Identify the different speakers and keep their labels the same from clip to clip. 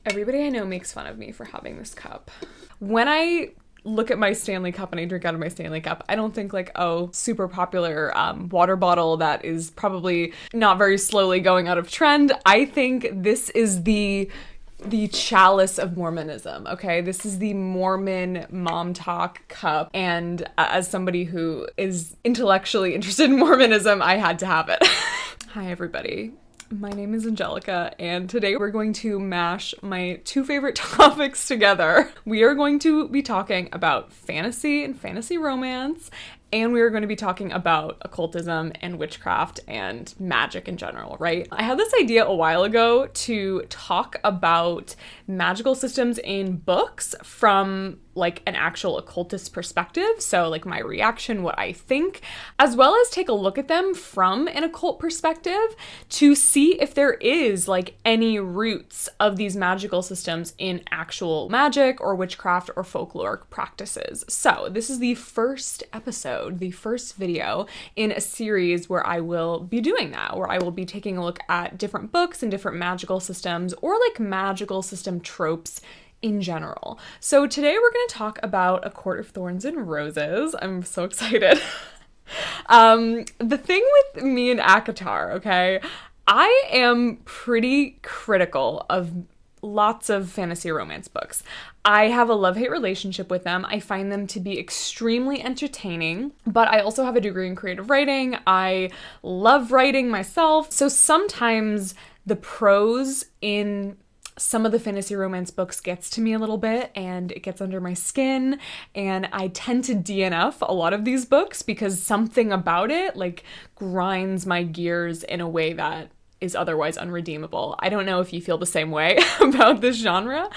Speaker 1: Everybody I know makes fun of me for having this cup. When I look at my Stanley cup and I drink out of my Stanley cup, I don't think like, oh, super popular water bottle that is probably not very slowly going out of trend. I think this is the chalice of Mormonism, okay? This is the Mormon mom talk cup, and as somebody who is intellectually interested in Mormonism, I had to have it. Hi, everybody. My name is Angelica, and today we're going to mash my two favorite topics together. We are going to be talking about fantasy and fantasy romance, and we are going to be talking about occultism and witchcraft and magic in general, right? I had this idea a while ago to talk about magical systems in books from like an actual occultist perspective. So like my reaction, what I think, as well as take a look at them from an occult perspective to see if there is like any roots of these magical systems in actual magic or witchcraft or folkloric practices. So this is the first episode, the first video in a series where I will be doing that, where I will be taking a look at different books and different magical systems or like magical system tropes in general. So today we're going to talk about A Court of Thorns and Roses. I'm so excited. The thing with me and ACOTAR, okay, I am pretty critical of lots of fantasy romance books. I have a love-hate relationship with them. I find them to be extremely entertaining, but I also have a degree in creative writing. I love writing myself. So sometimes the prose in some of the fantasy romance books gets to me a little bit and it gets under my skin, and I tend to DNF a lot of these books because something about it like grinds my gears in a way that is otherwise unredeemable. I don't know if you feel the same way about this genre.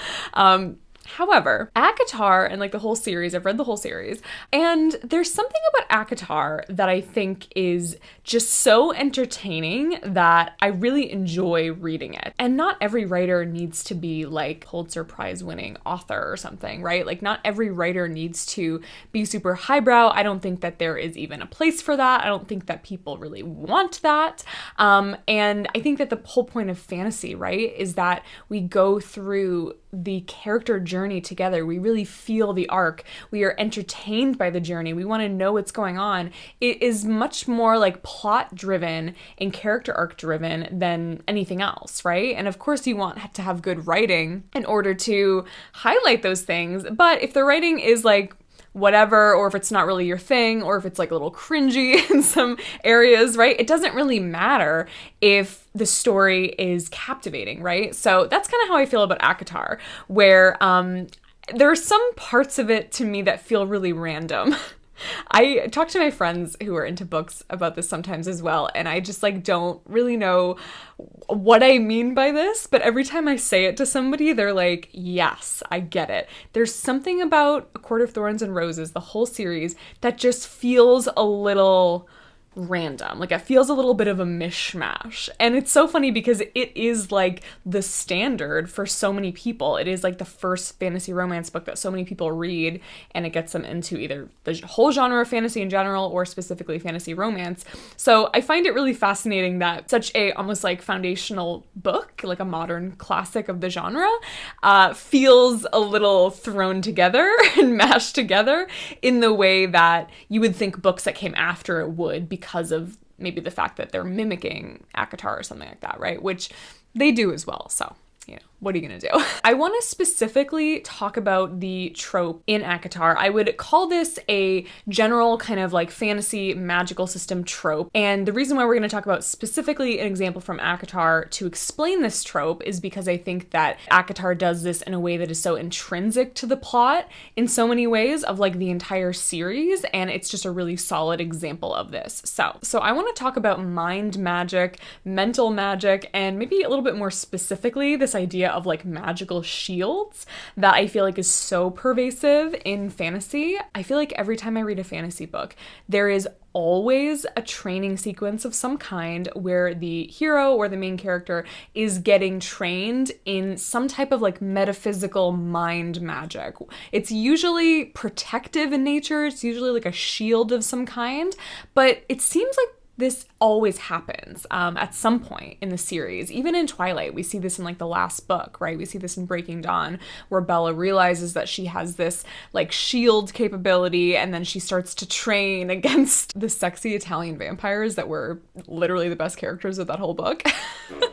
Speaker 1: However, ACOTAR and like the whole series, I've read the whole series, and there's something about ACOTAR that I think is just so entertaining that I really enjoy reading it. And not every writer needs to be like Pulitzer Prize winning author or something, right? Like not every writer needs to be super highbrow. I don't think that there is even a place for that. I don't think that people really want that. And I think that the whole point of fantasy, right, is that we go through the character journey together. We really feel the arc. We are entertained by the journey. We want to know what's going on. It is much more like plot driven and character arc driven than anything else, right? And of course you want to have good writing in order to highlight those things. But if the writing is like whatever, or if it's not really your thing, or if it's like a little cringy in some areas, right? It doesn't really matter if the story is captivating, right? So that's kind of how I feel about ACOTAR, where there are some parts of it to me that feel really random. I talk to my friends who are into books about this sometimes as well, and I just like don't really know what I mean by this, but every time I say it to somebody, they're like, yes, I get it. There's something about A Court of Thorns and Roses, the whole series, that just feels a little random. Like it feels a little bit of a mishmash. And it's so funny because it is like the standard for so many people. It is like the first fantasy romance book that so many people read, and it gets them into either the whole genre of fantasy in general or specifically fantasy romance. So I find it really fascinating that such a almost like foundational book, like a modern classic of the genre, feels a little thrown together and mashed together in the way that you would think books that came after it would, because of maybe the fact that they're mimicking ACOTAR or something like that, right? Which they do as well, so, you know, what are you gonna do? I want to specifically talk about the trope in ACOTAR. I would call this a general kind of like fantasy magical system trope. And the reason why we're going to talk about specifically an example from ACOTAR to explain this trope is because I think that ACOTAR does this in a way that is so intrinsic to the plot in so many ways of like the entire series. And it's just a really solid example of this. So I want to talk about mind magic, mental magic, and maybe a little bit more specifically, this idea of like magical shields that I feel like is so pervasive in fantasy. I feel like every time I read a fantasy book, there is always a training sequence of some kind where the hero or the main character is getting trained in some type of like metaphysical mind magic. It's usually protective in nature. It's usually like a shield of some kind, but it seems like this always happens at some point in the series. Even in Twilight, we see this in like the last book, right? We see this in Breaking Dawn, where Bella realizes that she has this like shield capability, and then she starts to train against the sexy Italian vampires that were literally the best characters of that whole book.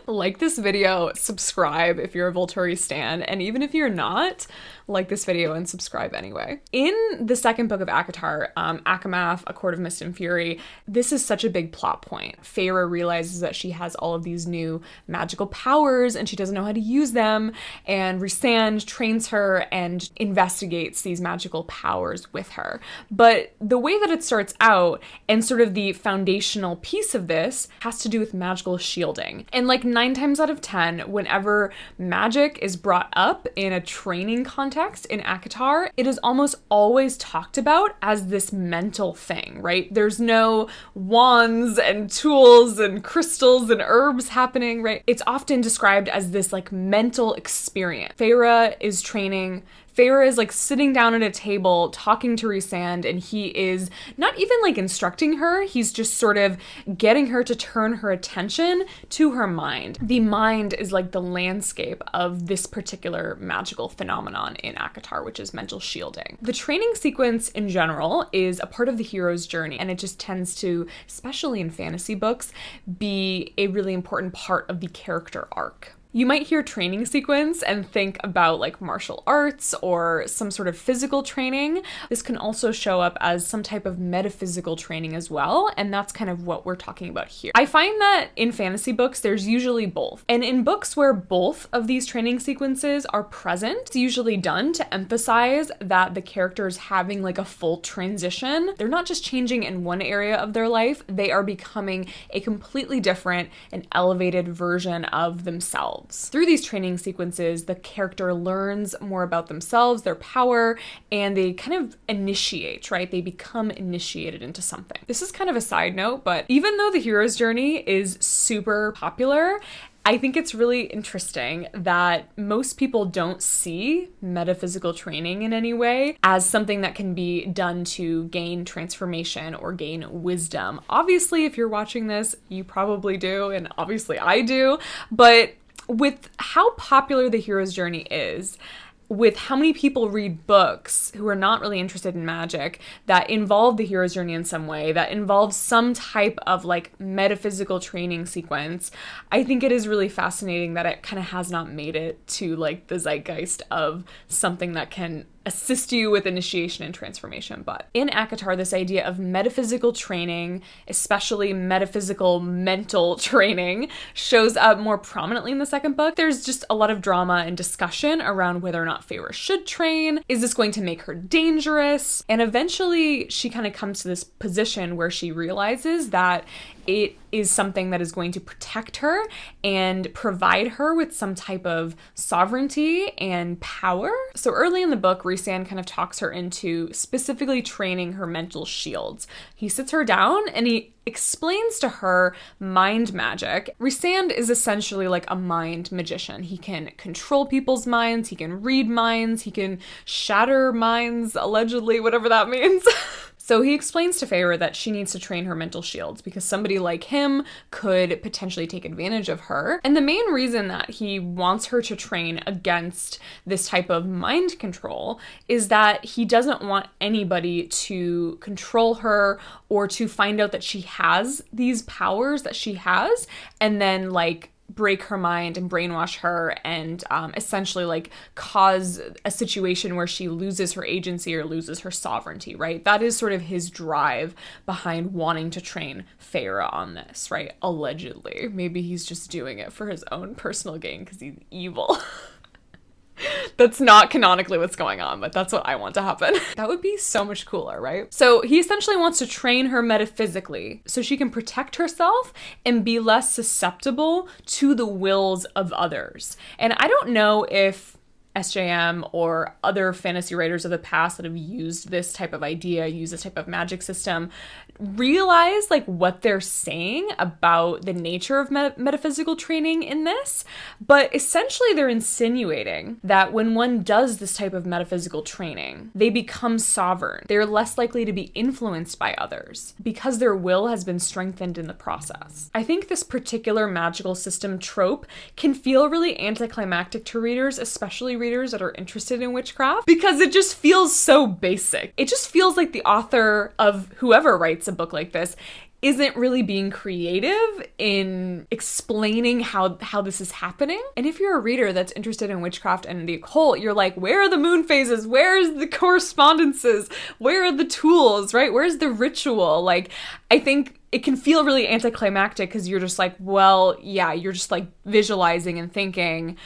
Speaker 1: Like this video, subscribe if you're a Volturi stan, and even if you're not, like this video and subscribe anyway. In the second book of ACOTAR, Akamath, A Court of Mist and Fury, this is such a big plot point. Feyre realizes that she has all of these new magical powers and she doesn't know how to use them, and Rhysand trains her and investigates these magical powers with her. But the way that it starts out, and sort of the foundational piece of this, has to do with magical shielding. And like 9 times out of 10, whenever magic is brought up in a training context in ACOTAR, it is almost always talked about as this mental thing, right? There's no wands and tools and crystals and herbs happening, right? It's often described as this like mental experience. Feyre is training. Feyre is like sitting down at a table talking to Rhysand, and he is not even like instructing her, he's just sort of getting her to turn her attention to her mind. The mind is like the landscape of this particular magical phenomenon in ACOTAR, which is mental shielding. The training sequence in general is a part of the hero's journey, and it just tends to, especially in fantasy books, be a really important part of the character arc. You might hear training sequence and think about like martial arts or some sort of physical training. This can also show up as some type of metaphysical training as well, and that's kind of what we're talking about here. I find that in fantasy books, there's usually both. And in books where both of these training sequences are present, it's usually done to emphasize that the character is having like a full transition. They're not just changing in one area of their life, they are becoming a completely different and elevated version of themselves. Through these training sequences, the character learns more about themselves, their power, and they kind of initiate, right? They become initiated into something. This is kind of a side note, but even though the hero's journey is super popular, I think it's really interesting that most people don't see metaphysical training in any way as something that can be done to gain transformation or gain wisdom. Obviously, if you're watching this, you probably do, and obviously I do, but with how popular the hero's journey is, with how many people read books who are not really interested in magic that involve the hero's journey in some way, that involves some type of like metaphysical training sequence, I think it is really fascinating that it kind of has not made it to like the zeitgeist of something that can assist you with initiation and transformation. But in ACOTAR, this idea of metaphysical training, especially metaphysical mental training, shows up more prominently in the second book. There's just a lot of drama and discussion around whether or not Feyre should train. Is this going to make her dangerous? And eventually she kind of comes to this position where she realizes that it is something that is going to protect her and provide her with some type of sovereignty and power. So early in the book, Rhysand kind of talks her into specifically training her mental shields. He sits her down and he explains to her mind magic. Rhysand is essentially like a mind magician. He can control people's minds, he can read minds, he can shatter minds, allegedly, whatever that means. So he explains to Feyre that she needs to train her mental shields because somebody like him could potentially take advantage of her. And the main reason that he wants her to train against this type of mind control is that he doesn't want anybody to control her or to find out that she has these powers that she has and then like break her mind and brainwash her and essentially like cause a situation where she loses her agency or loses her sovereignty, right? That is sort of his drive behind wanting to train Feyre on this, right? Allegedly. Maybe he's just doing it for his own personal gain because he's evil. That's not canonically what's going on, but that's what I want to happen. That would be so much cooler, right? So he essentially wants to train her metaphysically so she can protect herself and be less susceptible to the wills of others. And I don't know if SJM or other fantasy writers of the past that have used this type of idea, used this type of magic system, realize like what they're saying about the nature of metaphysical training in this, but essentially they're insinuating that when one does this type of metaphysical training, they become sovereign. They're less likely to be influenced by others because their will has been strengthened in the process. I think this particular magical system trope can feel really anticlimactic to readers, especially readers that are interested in witchcraft, because it just feels so basic. It just feels like the author of whoever writes a book like this isn't really being creative in explaining how this is happening. And if you're a reader that's interested in witchcraft and the occult, you're like, where are the moon phases? Where's the correspondences? Where are the tools, right? Where's the ritual? Like, I think it can feel really anticlimactic because you're just like, well, yeah, you're just like visualizing and thinking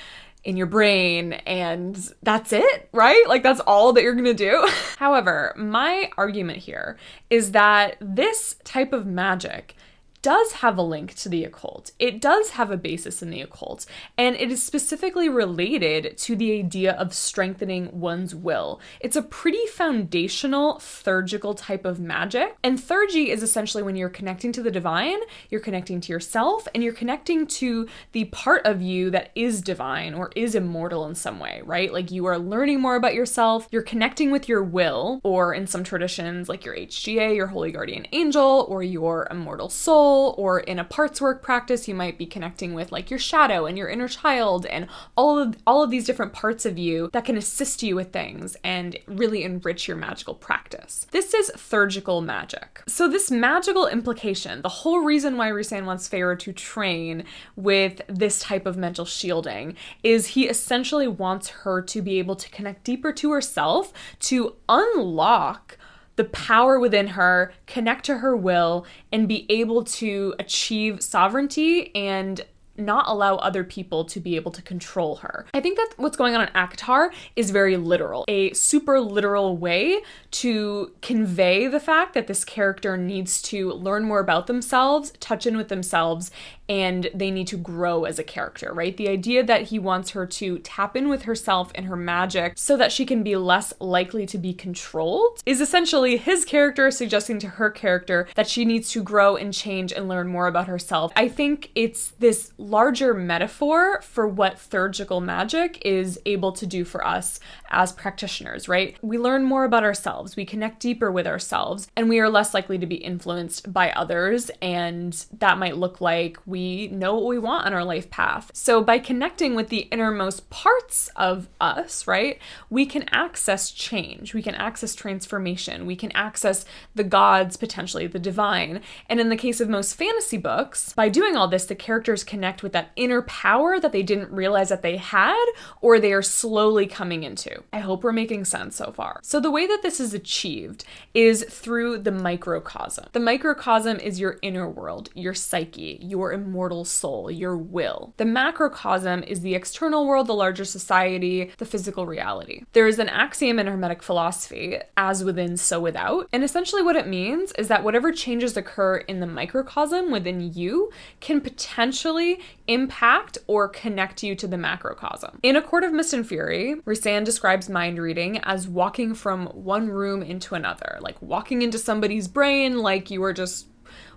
Speaker 1: in your brain, and that's it, right? Like, that's all that you're gonna do. However, my argument here is that this type of magic does have a link to the occult. It does have a basis in the occult, and it is specifically related to the idea of strengthening one's will. It's a pretty foundational theurgical type of magic, and theurgy is essentially when you're connecting to the divine, you're connecting to yourself, and you're connecting to the part of you that is divine or is immortal in some way, right? Like, you are learning more about yourself, you're connecting with your will, or in some traditions, like your HGA, your holy guardian angel, or your immortal soul, or in a parts work practice, you might be connecting with like your shadow and your inner child and all of these different parts of you that can assist you with things and really enrich your magical practice. This is theurgical magic. So this magical implication, the whole reason why Rhysand wants Feyre to train with this type of mental shielding is he essentially wants her to be able to connect deeper to herself, to unlock the power within her, connect to her will, and be able to achieve sovereignty and not allow other people to be able to control her. I think that what's going on in ACOTAR is very literal, a super literal way to convey the fact that this character needs to learn more about themselves, touch in with themselves, and they need to grow as a character, right? The idea that he wants her to tap in with herself and her magic so that she can be less likely to be controlled is essentially his character suggesting to her character that she needs to grow and change and learn more about herself. I think it's this larger metaphor for what theurgical magic is able to do for us as practitioners, right? We learn more about ourselves, we connect deeper with ourselves, and we are less likely to be influenced by others, and that might look like we know what we want on our life path. So by connecting with the innermost parts of us, right, we can access change, we can access transformation, we can access the gods, potentially the divine. And in the case of most fantasy books, by doing all this, the characters connect with that inner power that they didn't realize that they had, or they are slowly coming into. I hope we're making sense so far. So the way that this is achieved is through the microcosm. The microcosm is your inner world, your psyche, your immortal soul, your will. The macrocosm is the external world, the larger society, the physical reality. There is an axiom in Hermetic philosophy, as within, so without. And essentially what it means is that whatever changes occur in the microcosm within you can potentially impact or connect you to the macrocosm. In A Court of Mist and Fury, Rhysand describes mind reading as walking from one room into another, like walking into somebody's brain like you were just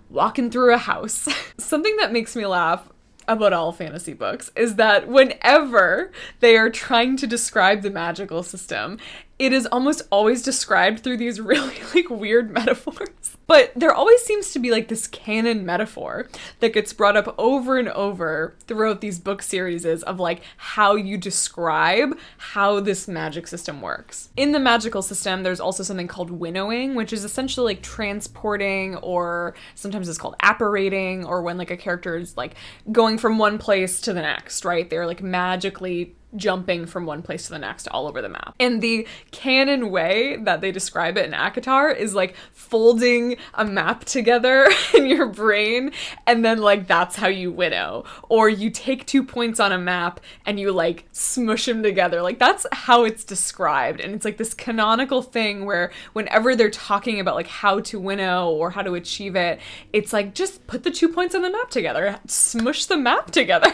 Speaker 1: walking through a house. Something that makes me laugh about all fantasy books is that whenever they are trying to describe the magical system, it is almost always described through these really like weird metaphors. But there always seems to be like this canon metaphor that gets brought up over and over throughout these book series of like how you describe how this magic system works. In the magical system, there's also something called winnowing, which is essentially like transporting, or sometimes it's called apparating, or when like a character is like going from one place to the next, right? They're like magically jumping from one place to the next all over the map. And the canon way that they describe it in ACOTAR is like folding a map together in your brain, and then like that's how you winnow. Or you take 2 points on a map and you like smush them together. Like that's how it's described. And it's like this canonical thing where whenever they're talking about like how to winnow or how to achieve it, it's like just put the 2 points on the map together, smush the map together.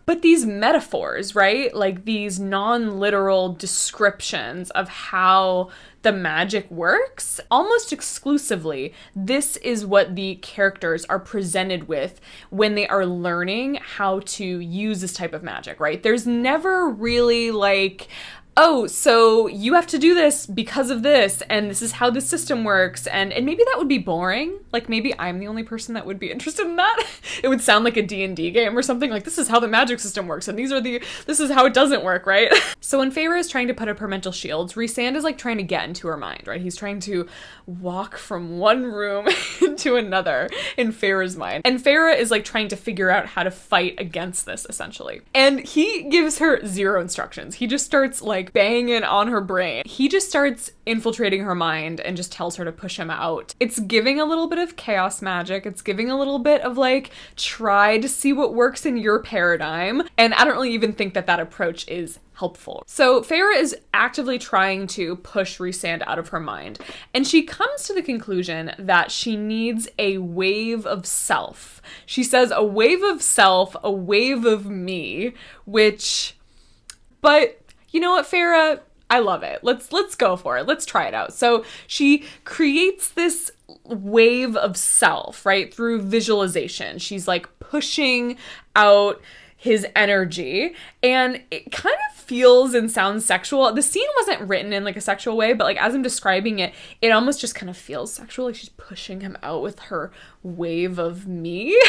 Speaker 1: But these metaphors, right? Like these non-literal descriptions of how the magic works, almost exclusively, this is what the characters are presented with when they are learning how to use this type of magic, right? There's never really like, oh, so you have to do this because of this, and this is how the system works, and maybe that would be boring. Like, maybe I'm the only person that would be interested in that. It would sound like a D&D game or something, like, this is how the magic system works, and this is how it doesn't work, right? So when Feyre is trying to put up her mental shields, Rhysand is, like, trying to get into her mind, right? He's trying to walk from one room into another in Feyre's mind. And Feyre is, like, trying to figure out how to fight against this, essentially. And he gives her zero instructions. He just starts, like, banging on her brain. He just starts infiltrating her mind and just tells her to push him out. It's giving a little bit of chaos magic. It's giving a little bit of like, try to see what works in your paradigm. And I don't really even think that that approach is helpful. So Feyre is actively trying to push Rhysand out of her mind. And she comes to the conclusion that she needs a wave of self. She says a wave of self, a wave of me, but you know what, Feyre? I love it. Let's go for it. Let's try it out. So she creates this wave of self, right? Through visualization. She's like pushing out his energy, and it kind of feels and sounds sexual. The scene wasn't written in like a sexual way, but like as I'm describing it, it almost just kind of feels sexual. Like she's pushing him out with her wave of me.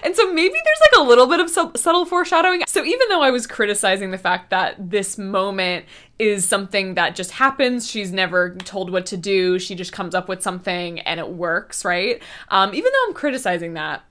Speaker 1: And so maybe there's like a little bit of subtle foreshadowing. So even though I was criticizing the fact that this moment is something that just happens, she's never told what to do, she just comes up with something and it works, right? Even though I'm criticizing that,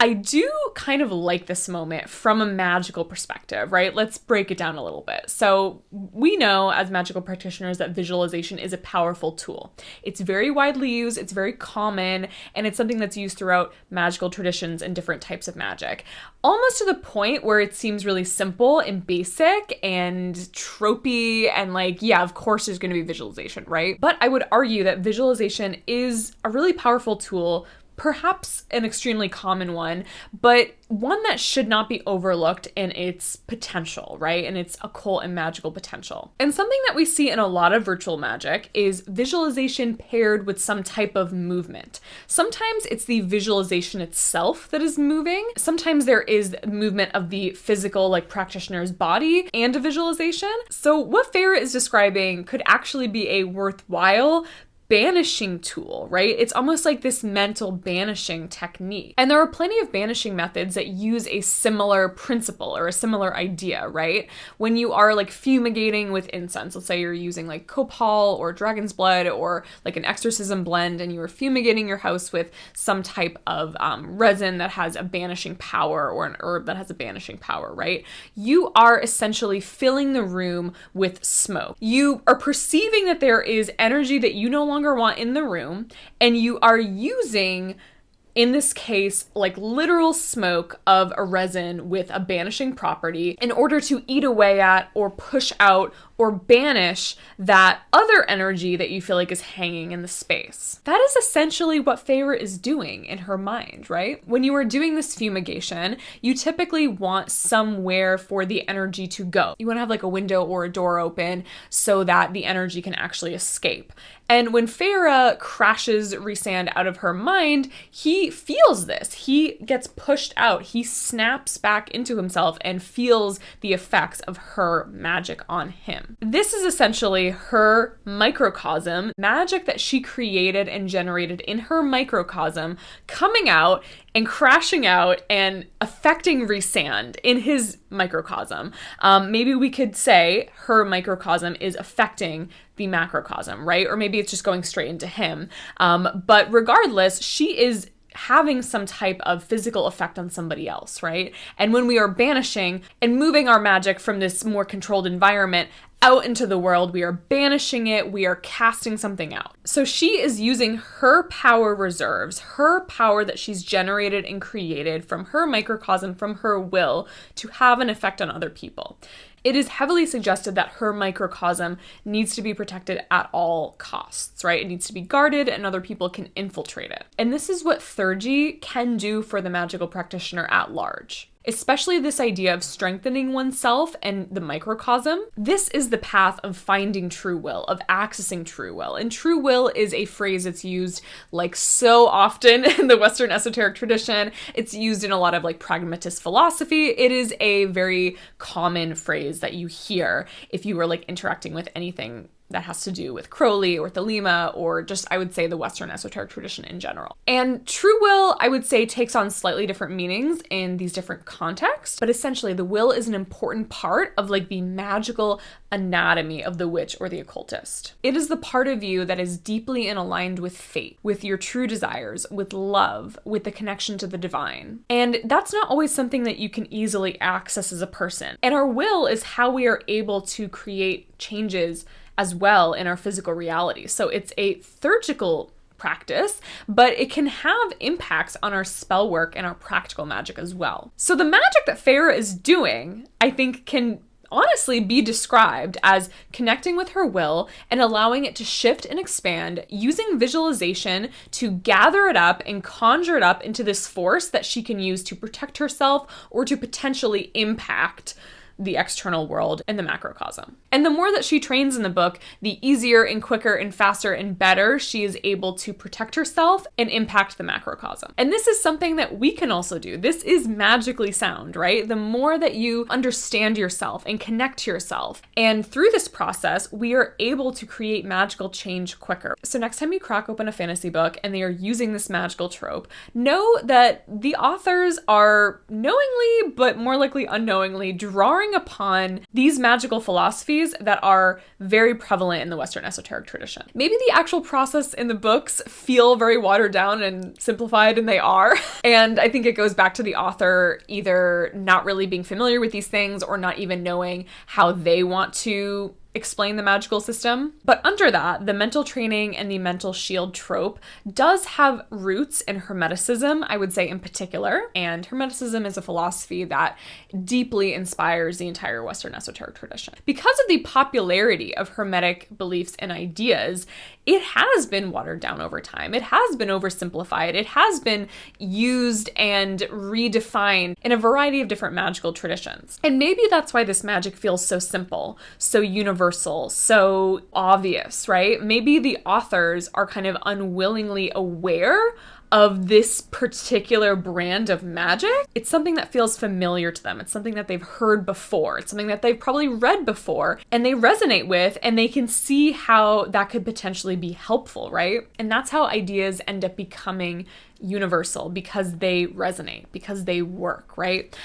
Speaker 1: I do kind of like this moment from a magical perspective, right? Let's break it down a little bit. So we know as magical practitioners that visualization is a powerful tool. It's very widely used, it's very common, and it's something that's used throughout magical traditions and different types of magic. Almost to the point where it seems really simple and basic and tropey and like, yeah, of course there's going to be visualization, right? But I would argue that visualization is a really powerful tool, perhaps an extremely common one, but one that should not be overlooked in its potential, right? And its occult and magical potential. And something that we see in a lot of virtual magic is visualization paired with some type of movement. Sometimes it's the visualization itself that is moving. Sometimes there is movement of the physical, like practitioner's body and a visualization. So what Feyre is describing could actually be a worthwhile banishing tool, right? It's almost like this mental banishing technique. And there are plenty of banishing methods that use a similar principle or a similar idea, right? When you are like fumigating with incense, let's say you're using like copal or dragon's blood or like an exorcism blend, and you are fumigating your house with some type of resin that has a banishing power or an herb that has a banishing power, right? You are essentially filling the room with smoke. You are perceiving that there is energy that you no longer want in the room, and you are using, in this case, like literal smoke of a resin with a banishing property in order to eat away at or push out or banish that other energy that you feel like is hanging in the space. That is essentially what Feyre is doing in her mind, right? When you are doing this fumigation, you typically want somewhere for the energy to go. You want to have like a window or a door open so that the energy can actually escape. And when Feyre crashes Rhysand out of her mind, he feels this. He gets pushed out. He snaps back into himself and feels the effects of her magic on him. This is essentially her microcosm, magic that she created and generated in her microcosm, coming out and crashing out and affecting Rhysand in his microcosm. Maybe we could say her microcosm is affecting the macrocosm, right? Or maybe it's just going straight into him. But regardless, she is having some type of physical effect on somebody else, right? And when we are banishing and moving our magic from this more controlled environment out into the world, we are banishing it, we are casting something out. So she is using her power reserves, her power that she's generated and created from her microcosm, from her will, to have an effect on other people. It is heavily suggested that her microcosm needs to be protected at all costs, right? It needs to be guarded and other people can infiltrate it. And this is what Theurgy can do for the magical practitioner at large. especially this idea of strengthening oneself and the microcosm. This is the path of finding true will, of accessing true will. And true will is a phrase that's used like so often in the Western esoteric tradition. It's used in a lot of like pragmatist philosophy. It is a very common phrase that you hear if you were like interacting with anything that has to do with Crowley or Thelema, or just, I would say, the Western esoteric tradition in general. And true will, I would say, takes on slightly different meanings in these different contexts, but essentially the will is an important part of like the magical anatomy of the witch or the occultist. It is the part of you that is deeply aligned with fate, with your true desires, with love, with the connection to the divine. And that's not always something that you can easily access as a person. And our will is how we are able to create changes as well in our physical reality. So it's a theurgical practice, but it can have impacts on our spell work and our practical magic as well. So the magic that Feyre is doing, I think, can honestly be described as connecting with her will and allowing it to shift and expand, using visualization to gather it up and conjure it up into this force that she can use to protect herself or to potentially impact the external world and the macrocosm. And the more that she trains in the book, the easier and quicker and faster and better she is able to protect herself and impact the macrocosm. And this is something that we can also do. This is magically sound, right? The more that you understand yourself and connect to yourself, and through this process, we are able to create magical change quicker. So next time you crack open a fantasy book and they are using this magical trope, know that the authors are knowingly, but more likely unknowingly, drawing upon these magical philosophies that are very prevalent in the Western esoteric tradition. Maybe the actual process in the books feel very watered down and simplified, and they are. And I think it goes back to the author either not really being familiar with these things or not even knowing how they want to explain the magical system. But under that, the mental training and the mental shield trope does have roots in Hermeticism, I would say in particular. And Hermeticism is a philosophy that deeply inspires the entire Western esoteric tradition. Because of the popularity of Hermetic beliefs and ideas, it has been watered down over time. It has been oversimplified. It has been used and redefined in a variety of different magical traditions. And maybe that's why this magic feels so simple, so universal, so obvious, right? Maybe the authors are kind of unwillingly aware of this particular brand of magic. It's something that feels familiar to them. It's something that they've heard before. It's something that they've probably read before and they resonate with, and they can see how that could potentially be helpful, right? And that's how ideas end up becoming universal, because they resonate, because they work, right?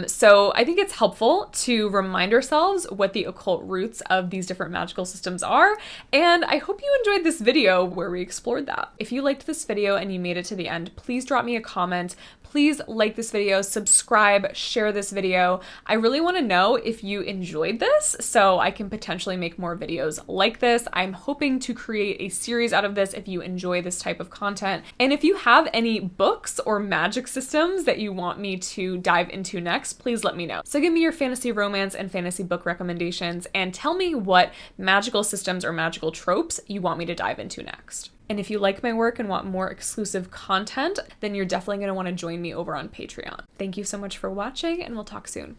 Speaker 1: So I think it's helpful to remind ourselves what the occult roots of these different magical systems are. And I hope you enjoyed this video where we explored that. If you liked this video and you made it to the end, please drop me a comment. Please like this video, subscribe, share this video. I really want to know if you enjoyed this so I can potentially make more videos like this. I'm hoping to create a series out of this if you enjoy this type of content. And if you have any books or magic systems that you want me to dive into next, please let me know. So give me your fantasy romance and fantasy book recommendations and tell me what magical systems or magical tropes you want me to dive into next. And if you like my work and want more exclusive content, then you're definitely going to want to join me over on Patreon. Thank you so much for watching, and we'll talk soon.